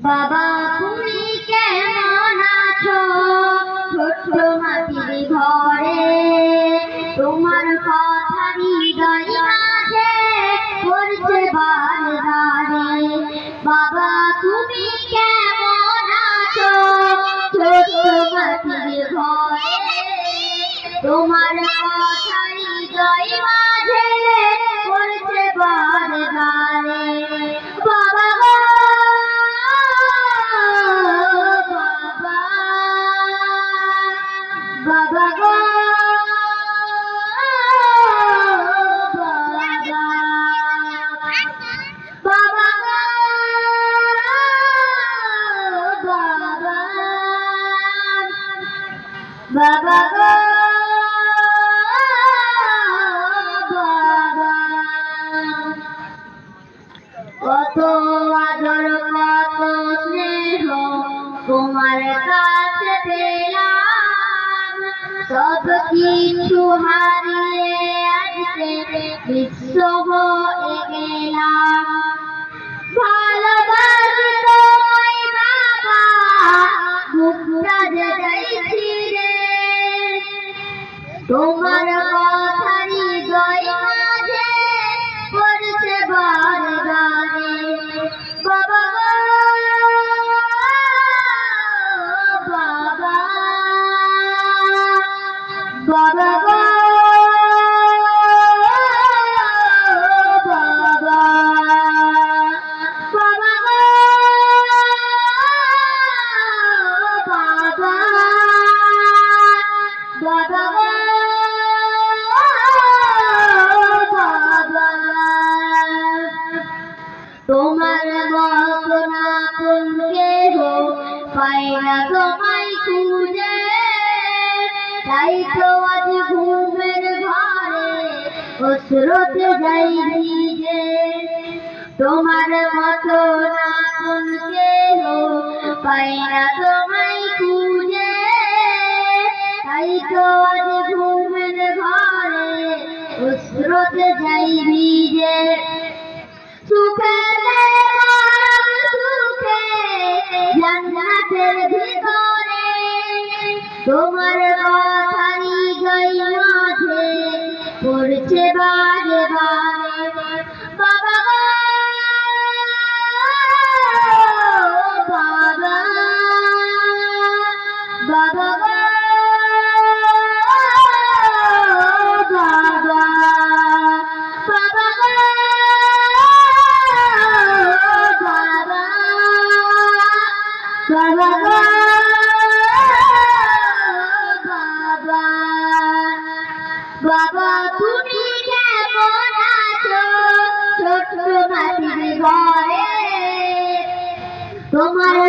বাবা তুমি কেমন আছো ছোট্ট মাটির ঘরে, তোমার কথা হৃদয় মাঝে পড়ছে বারে বারে। বাবা তুমি কেমন আছো ছোট্ট মাটির ঘরে, তোমার কথা হৃদয় মাঝে পড়ছে বারে বারে। বাবা বাবা গো বাবা গো বাবা গো কত আদর কত স্নেহ তোমার কাছে পেলাম, সব কিছু হারিয়ে আজকে বিশ্ব হয়ে গেলাম। ভালোবাসি তোমায় বাবা, বুকটা যে চাইছি রে, তোমার কথা হৃদয় মাঝে পড়ছে বারে বারে। বাবা বাবা বাবা গো বাবা বাবা গো বাবা বাবা গো বাবা। তোমার মতো না কেহ পায় না তোমায় খুঁজে, তাই তো আজ ঘুমের ঘরে অশ্রুতে যাই ভিজে। তোমার মতো না কেহ পায় না তোমায় খুঁজে, তাই তো আজ ঘুমের ঘরে অশ্রুতে যাই ভিজে। সুখে সুখে জান্নাতের ভিতরে, তোমার কথা হৃদয় মাঝে পড়ছে বারে বারে। বাবা গো বাবা বাবা গো বাবা বাবা গো বাবা গো বাবা। বাবা তুমি কেমন আছো ছোট্ট মাটির ঘরে, তোমার